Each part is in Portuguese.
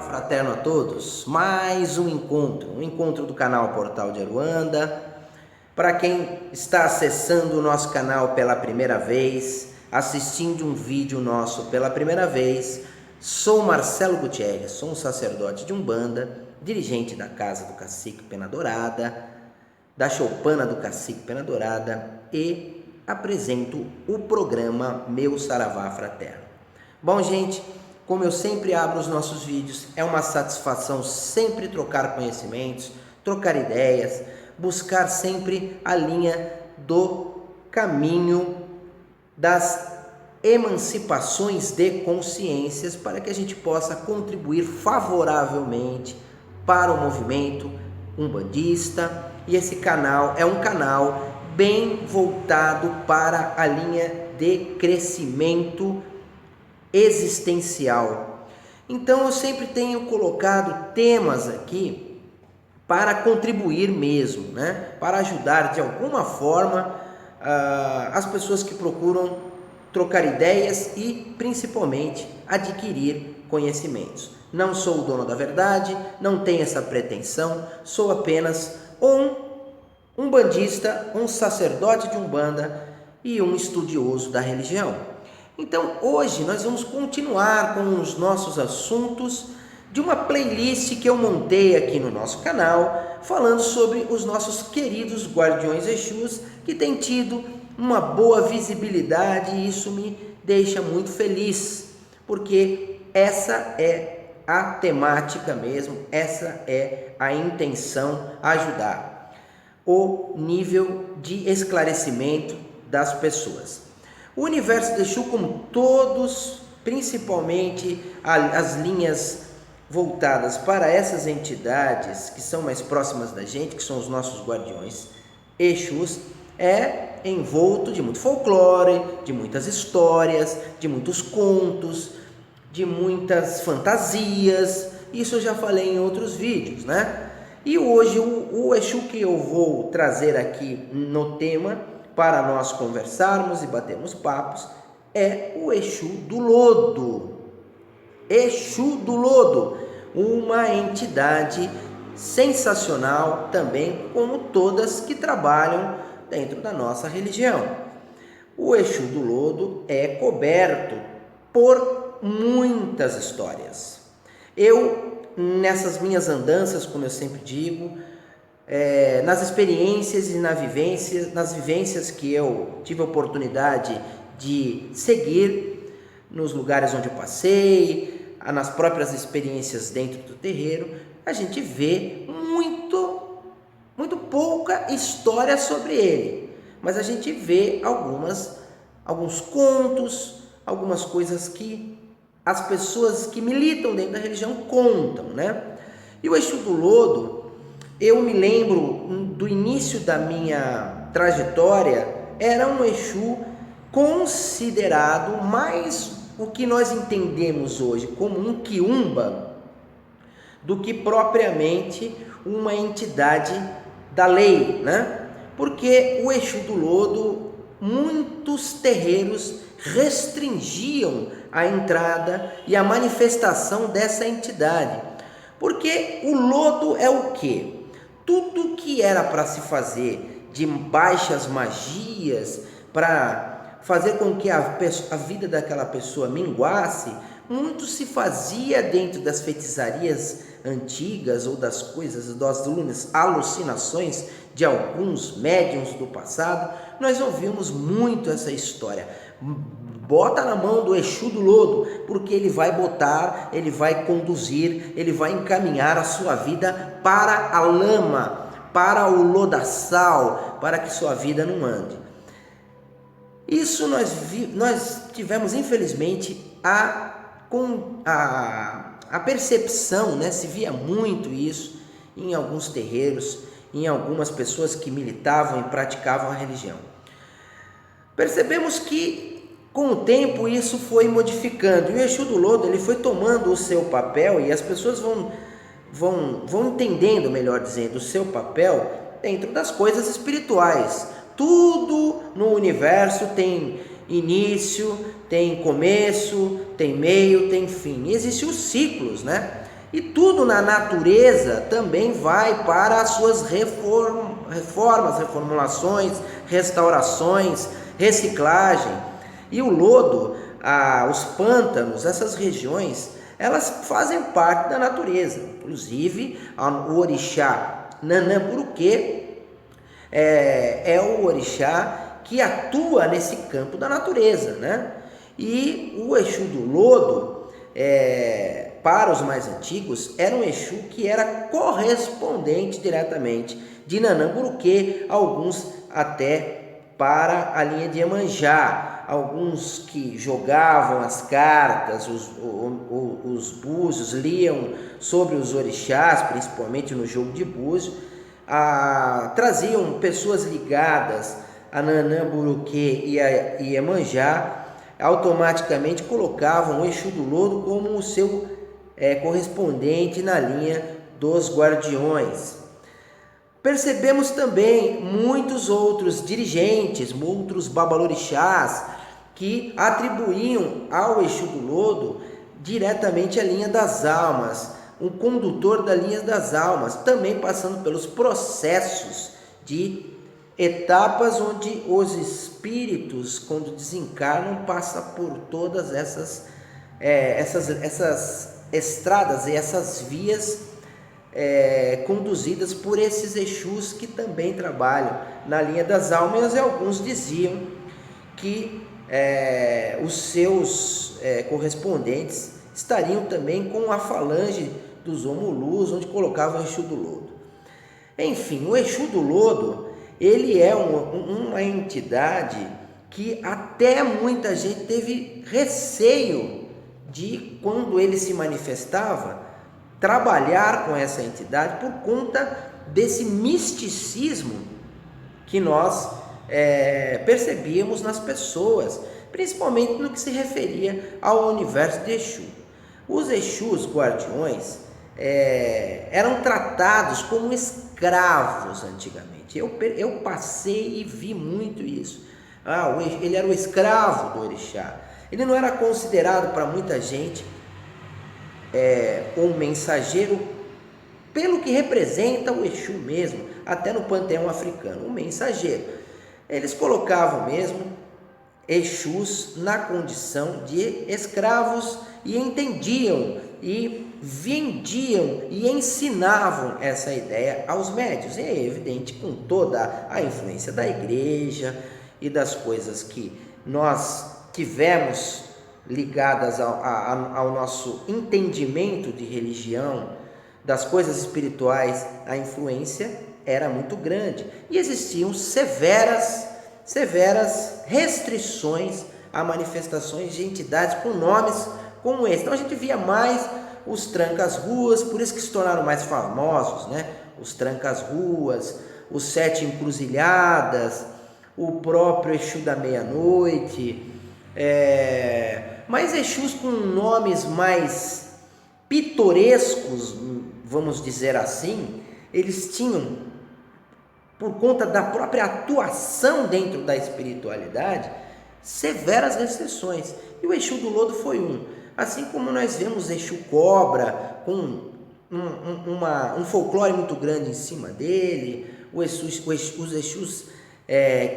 Fraterno a todos, mais um encontro do canal Portal de Aruanda. Para quem está acessando o nosso canal pela primeira vez, assistindo um vídeo nosso pela primeira vez, sou Marcelo Gutierrez, sou um sacerdote de Umbanda, dirigente da Casa do Cacique Pena Dourada, da Choupana do Cacique Pena Dourada e apresento o programa Meu Saravá Fraterno. Bom, gente, como eu sempre abro os nossos vídeos, é uma satisfação sempre trocar conhecimentos, trocar ideias, buscar sempre a linha do caminho das emancipações de consciências para que a gente possa contribuir favoravelmente para o movimento umbandista. E esse canal é um canal bem voltado para a linha de crescimento existencial. Então eu sempre tenho colocado temas aqui para contribuir mesmo, para ajudar de alguma forma as pessoas que procuram trocar ideias e principalmente adquirir conhecimentos. Não sou o dono da verdade, não tenho essa pretensão, sou apenas um umbandista, um sacerdote de Umbanda e um estudioso da religião. Então hoje nós vamos continuar com os nossos assuntos de uma playlist que eu montei aqui no nosso canal, falando sobre os nossos queridos guardiões Exus, que têm tido uma boa visibilidade, e isso me deixa muito feliz, porque essa é a temática mesmo, essa é a intenção, ajudar o nível de esclarecimento das pessoas. O universo de Exu, como todos, principalmente as linhas voltadas para essas entidades que são mais próximas da gente, que são os nossos guardiões Exus, é envolto de muito folclore, de muitas histórias, de muitos contos, de muitas fantasias. Isso eu já falei em outros vídeos, E hoje o Exu que eu vou trazer aqui no tema para nós conversarmos e batermos papos é o Exu do Lodo. Exu do Lodo, uma entidade sensacional também, como todas que trabalham dentro da nossa religião. O Exu do Lodo é coberto por muitas histórias. Eu, nessas minhas andanças, como eu sempre digo, nas experiências e nas vivências que eu tive a oportunidade de seguir, nos lugares onde eu passei, nas próprias experiências dentro do terreiro, a gente vê muito pouca história sobre ele, mas a gente vê alguns contos, algumas coisas que as pessoas que militam dentro da religião contam, E o Exu do Lodo, eu me lembro do início da minha trajetória, era um Exu considerado mais o que nós entendemos hoje como um quiumba do que propriamente uma entidade da lei, Porque o Exu do Lodo, muitos terreiros restringiam a entrada e a manifestação dessa entidade. Porque o lodo é o quê? Tudo que era para se fazer de baixas magias, para fazer com que a vida daquela pessoa minguasse, muito se fazia dentro das feitiçarias antigas ou das coisas, das alucinações de alguns médiuns do passado. Nós ouvimos muito essa história. Bota na mão do Exu do Lodo, porque ele vai botar, ele vai conduzir, ele vai encaminhar a sua vida para a lama, para o lodaçal, para que sua vida não ande. Isso nós tivemos, infelizmente, a percepção, se via muito isso em alguns terreiros, em algumas pessoas que militavam e praticavam a religião. Percebemos que com o tempo isso foi modificando, e o Exu do Lodo ele foi tomando o seu papel, e as pessoas vão entendendo, melhor dizendo, o seu papel dentro das coisas espirituais. Tudo no universo tem início, tem começo, tem meio, tem fim. E existem os ciclos, E tudo na natureza também vai para as suas reformas, reformulações, restaurações, reciclagem. E o lodo, os pântanos, essas regiões, elas fazem parte da natureza. Inclusive, o orixá Nanã-Buruquê é o orixá que atua nesse campo da natureza, né? E o Exu do Lodo, para os mais antigos, era um Exu que era correspondente diretamente de Nanã-Buruquê, alguns até para a linha de Iemanjá, alguns que jogavam as cartas, os búzios, liam sobre os orixás, principalmente no jogo de búzio, traziam pessoas ligadas a Nanã-Buruquê e a Iemanjá, automaticamente colocavam o Exu do Lodo como o seu correspondente na linha dos guardiões. Percebemos também muitos outros dirigentes, outros babalorixás, que atribuíam ao Exu do Lodo diretamente a linha das almas, um condutor da linha das almas, também passando pelos processos de etapas onde os espíritos, quando desencarnam, passam por todas essas estradas e essas vias conduzidas por esses Exus que também trabalham na linha das almas, e alguns diziam que os seus correspondentes estariam também com a falange dos Omulus, onde colocavam o Exu do Lodo. Enfim, o Exu do Lodo, ele é uma entidade que até muita gente teve receio de, quando ele se manifestava, trabalhar com essa entidade por conta desse misticismo que nós percebíamos nas pessoas, principalmente no que se referia ao universo de Exu. Os Exus guardiões eram tratados como escravos antigamente. Eu passei e vi muito isso. Ele era o escravo do orixá. Ele não era considerado para muita gente um mensageiro, pelo que representa o Exu mesmo, até no panteão africano, um mensageiro. Eles colocavam mesmo Exus na condição de escravos e entendiam e vendiam e ensinavam essa ideia aos médios. E é evidente, com toda a influência da igreja e das coisas que nós tivemos ligadas ao nosso entendimento de religião, das coisas espirituais, a influência era muito grande e existiam severas restrições a manifestações de entidades com nomes como esse. Então a gente via mais os trancas-ruas, por isso que se tornaram mais famosos, né? Os trancas-ruas, os 7 encruzilhadas, o próprio Exu da meia-noite, mas Exus com nomes mais pitorescos, vamos dizer assim, eles tinham, por conta da própria atuação dentro da espiritualidade, severas restrições. E o Exu do Lodo foi um. Assim como nós vemos Exu Cobra, com um folclore muito grande em cima dele, os Exus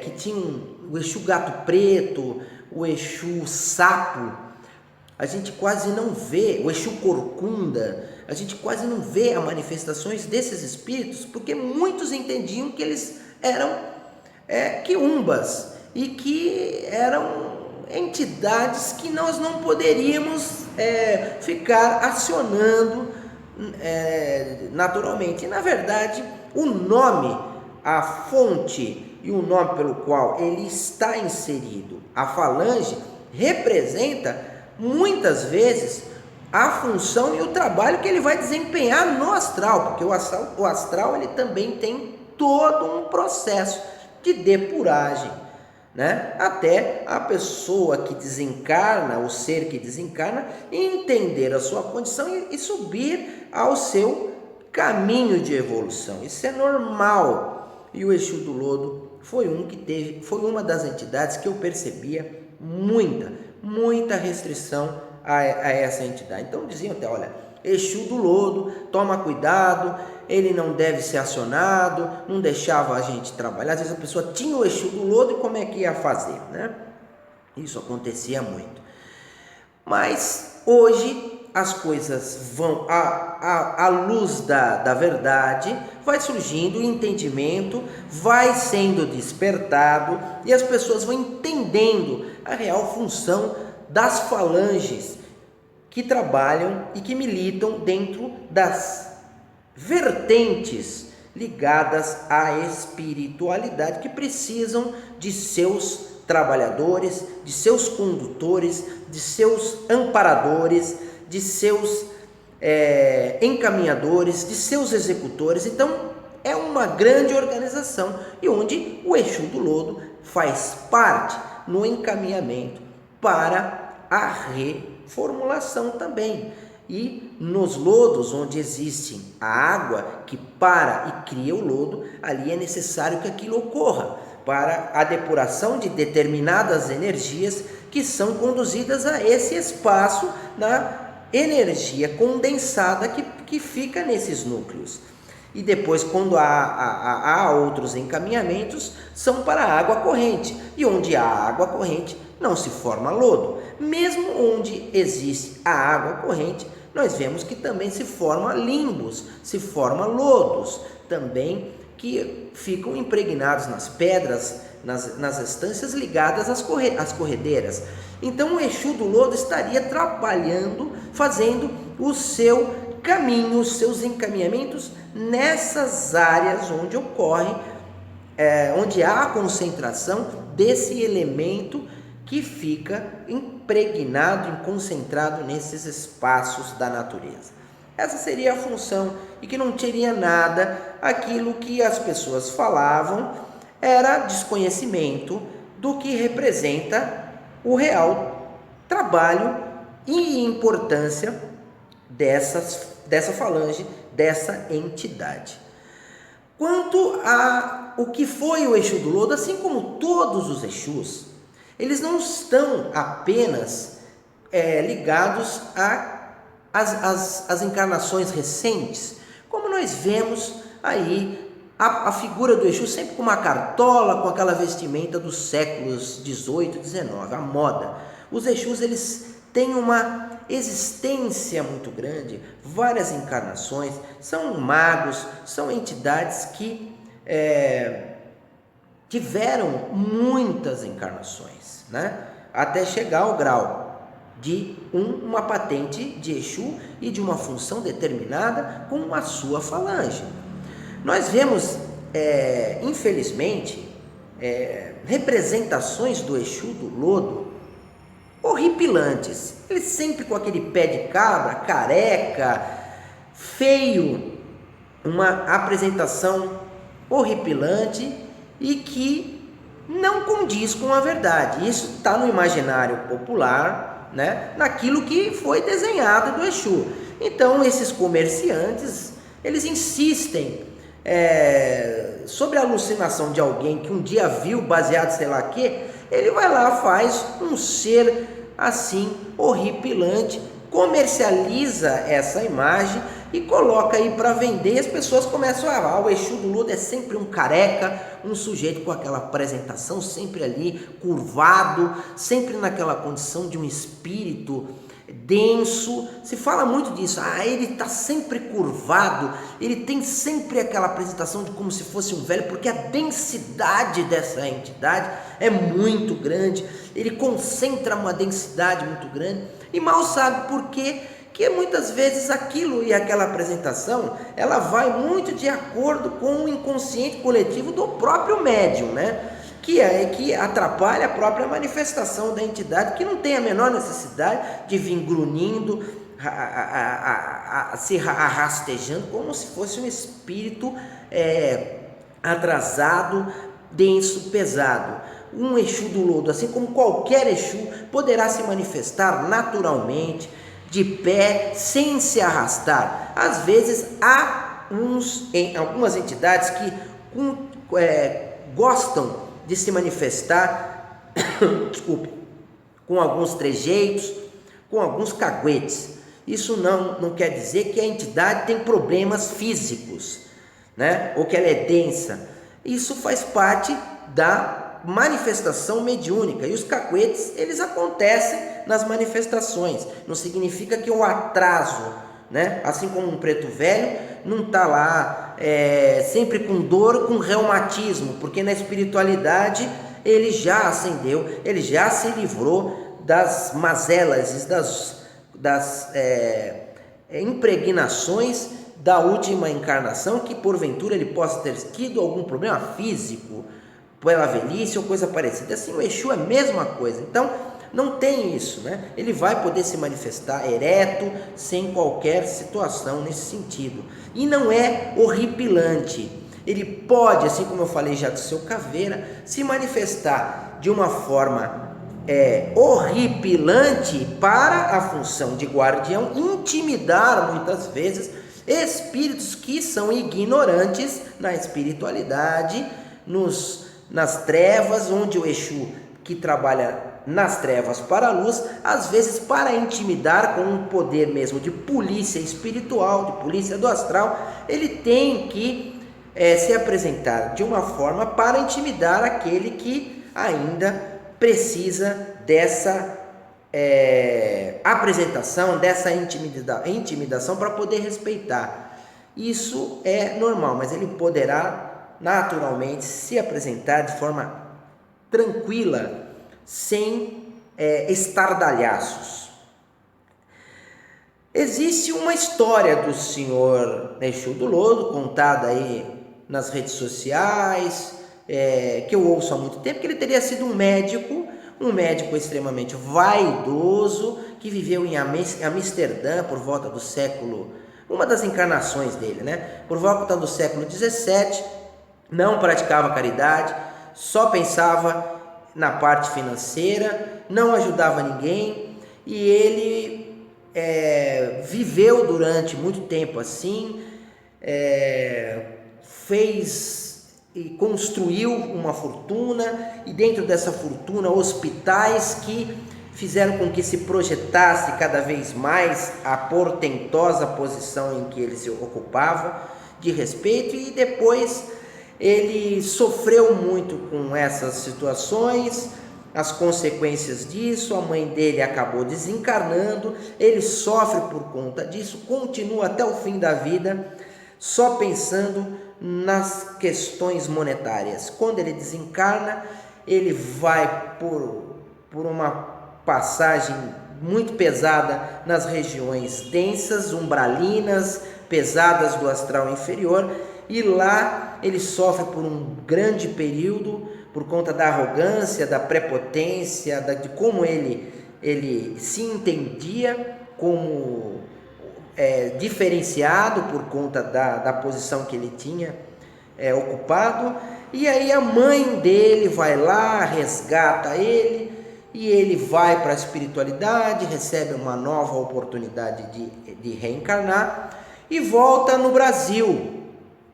que tinham o Exu Gato Preto, o Exu Sapo, a gente quase não vê, o Exu Corcunda, a gente quase não vê as manifestações desses espíritos, porque muitos entendiam que eles eram quiumbas e que eram entidades que nós não poderíamos ficar acionando naturalmente. E, na verdade, o nome, a fonte e o nome pelo qual ele está inserido, a falange, representa muitas vezes a função e o trabalho que ele vai desempenhar no astral, porque o astral ele também tem todo um processo de depuragem, né? Até a pessoa que desencarna, o ser que desencarna, entender a sua condição e subir ao seu caminho de evolução. Isso é normal. E o Exu do Lodo foi uma das entidades que eu percebia muita restrição a essa entidade. Então diziam até, olha, Exu do lodo, toma cuidado, ele não deve ser acionado, não deixava a gente trabalhar. Às vezes a pessoa tinha o Exu do lodo e como é que ia fazer, né? Isso acontecia muito. Mas hoje as coisas vão à luz da verdade, vai surgindo o entendimento, vai sendo despertado e as pessoas vão entendendo a real função das falanges que trabalham e que militam dentro das vertentes ligadas à espiritualidade, que precisam de seus trabalhadores, de seus condutores, de seus amparadores, de seus encaminhadores, de seus executores. Então é uma grande organização e onde o Exu do Lodo faz parte no encaminhamento para a reformulação também. E nos lodos onde existe a água que para e cria o lodo, ali é necessário que aquilo ocorra para a depuração de determinadas energias que são conduzidas a esse espaço na energia condensada que fica nesses núcleos. E depois, quando há outros encaminhamentos, são para a água corrente. E onde há água corrente, não se forma lodo. Mesmo onde existe a água corrente, nós vemos que também se forma limbos, se forma lodos, também que ficam impregnados nas pedras, nas estâncias ligadas às corredeiras. Então o Exu do Lodo estaria trabalhando, fazendo o seu caminho, os seus encaminhamentos nessas áreas onde ocorre, onde há a concentração desse elemento que fica impregnado e concentrado nesses espaços da natureza. Essa seria a função, e que não teria nada, aquilo que as pessoas falavam era desconhecimento do que representa o real trabalho e importância dessa falange, dessa entidade. Quanto a o que foi o Exu do Lodo, assim como todos os Exus, eles não estão apenas ligados às encarnações recentes, como nós vemos aí a figura do Exu sempre com uma cartola, com aquela vestimenta dos séculos 18 e 19, a moda. Os Exus, eles têm uma existência muito grande, várias encarnações, são magos, são entidades que tiveram muitas encarnações, né? Até chegar ao grau de uma patente de Exu e de uma função determinada com a sua falange. Nós vemos, infelizmente, representações do Exu do Lodo horripilantes. Ele sempre com aquele pé de cabra, careca, feio, uma apresentação horripilante e que não condiz com a verdade. Isso está no imaginário popular, né? Naquilo que foi desenhado do Exu. Então esses comerciantes, eles insistem sobre a alucinação de alguém que um dia viu, baseado sei lá que, ele vai lá, faz um ser assim horripilante, comercializa essa imagem e coloca aí para vender. E as pessoas começam a o Exu do Lodo é sempre um careca, um sujeito com aquela apresentação sempre ali curvado, sempre naquela condição de um espírito denso. Se fala muito disso, ele está sempre curvado, ele tem sempre aquela apresentação de como se fosse um velho, porque a densidade dessa entidade é muito grande, ele concentra uma densidade muito grande, e mal sabe por quê, que muitas vezes aquilo e aquela apresentação, ela vai muito de acordo com o inconsciente coletivo do próprio médium, né? Que atrapalha a própria manifestação da entidade, que não tem a menor necessidade de vir grunhindo, se arrastejando, como se fosse um espírito atrasado, denso, pesado. Um Exu do Lodo, assim como qualquer Exu, poderá se manifestar naturalmente, de pé, sem se arrastar. Às vezes há algumas entidades que gostam de se manifestar com alguns trejeitos, com alguns caguetes. Isso não quer dizer que a entidade tem problemas físicos, né? Ou que ela é densa. Isso faz parte da manifestação mediúnica. E os cacuetes, eles acontecem nas manifestações. Não significa que o atraso, né? Assim como um preto velho não está lá sempre com dor, com reumatismo, porque na espiritualidade ele já ascendeu, ele já se livrou das mazelas, das impregnações da última encarnação, que porventura ele possa ter tido algum problema físico pela velhice ou coisa parecida. Assim, o Exu é a mesma coisa. Então, não tem isso, né? Ele vai poder se manifestar ereto, sem qualquer situação nesse sentido. E não é horripilante. Ele pode, assim como eu falei já do seu caveira, se manifestar de uma forma horripilante para a função de guardião, intimidar muitas vezes espíritos que são ignorantes na espiritualidade, nas trevas, onde o Exu, que trabalha nas trevas para a luz, às vezes para intimidar com um poder mesmo de polícia espiritual, de polícia do astral, ele tem que se apresentar de uma forma para intimidar aquele que ainda precisa dessa apresentação, dessa intimidação para poder respeitar. Isso é normal, mas ele poderá naturalmente se apresentar de forma tranquila, sem estardalhaços. Existe uma história do senhor Exu do Lodo, contada aí nas redes sociais, que eu ouço há muito tempo, que ele teria sido um médico extremamente vaidoso, que viveu em Amsterdã por volta do século, uma das encarnações dele, né? Por volta do século 17, não praticava caridade, só pensava na parte financeira, não ajudava ninguém, e ele viveu durante muito tempo assim, fez e construiu uma fortuna, e dentro dessa fortuna hospitais que fizeram com que se projetasse cada vez mais a portentosa posição em que ele se ocupava de respeito, e depois ele sofreu muito com essas situações, as consequências disso. A mãe dele acabou desencarnando, ele sofre por conta disso, continua até o fim da vida só pensando nas questões monetárias. Quando ele desencarna, ele vai por uma passagem muito pesada nas regiões densas, umbralinas, pesadas do astral inferior, e lá ele sofre por um grande período por conta da arrogância, da prepotência, de como ele se entendia como diferenciado por conta da posição que ele tinha ocupado. E aí a mãe dele vai lá, resgata ele, e ele vai para a espiritualidade, recebe uma nova oportunidade de reencarnar e volta no Brasil,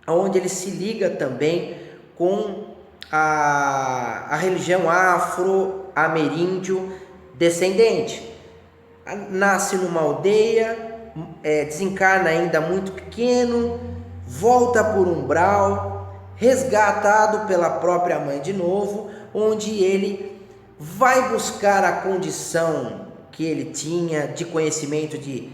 onde ele se liga também com a religião afro-ameríndio descendente. Nasce numa aldeia, desencarna ainda muito pequeno, volta por umbral, resgatado pela própria mãe de novo, onde ele vai buscar a condição que ele tinha de conhecimento de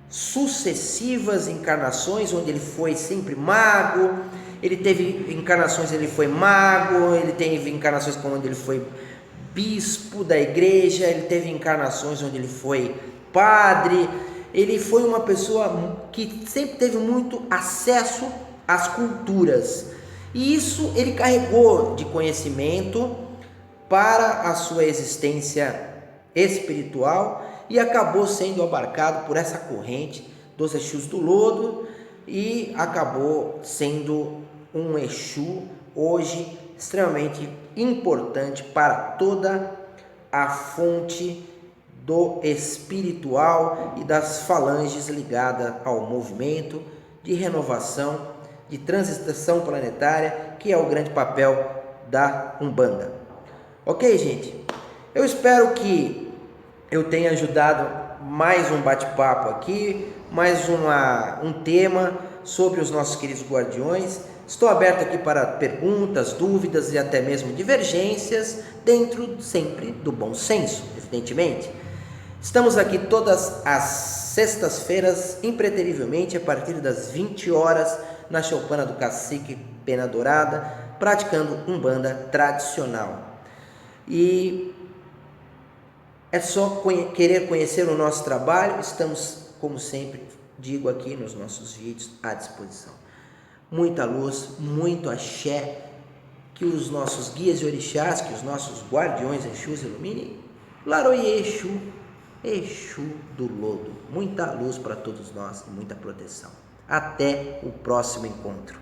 sucessivas encarnações, onde ele foi sempre mago. Ele teve encarnações, ele foi mago, ele teve encarnações onde ele foi bispo da igreja, ele teve encarnações onde ele foi padre. Ele foi uma pessoa que sempre teve muito acesso às culturas, e isso ele carregou de conhecimento para a sua existência espiritual, e acabou sendo abarcado por essa corrente dos Exus do Lodo, e acabou sendo um Exu hoje extremamente importante para toda a fonte do espiritual e das falanges ligadas ao movimento de renovação, de transição planetária, que é o grande papel da Umbanda. Ok, gente? Eu espero que eu tenha ajudado mais um bate-papo aqui, mais um tema sobre os nossos queridos guardiões. Estou aberto aqui para perguntas, dúvidas e até mesmo divergências, dentro sempre do bom senso, evidentemente. Estamos aqui todas as sextas-feiras, impreterivelmente, a partir das 20 horas, na choupana do Cacique Pena Dourada, praticando umbanda tradicional. E é só querer conhecer o nosso trabalho, estamos, como sempre digo aqui nos nossos vídeos, à disposição. Muita luz, muito axé, que os nossos guias e orixás, que os nossos guardiões Exus iluminem. Laroie Exu, Exu do Lodo. Muita luz para todos nós e muita proteção. Até o próximo encontro.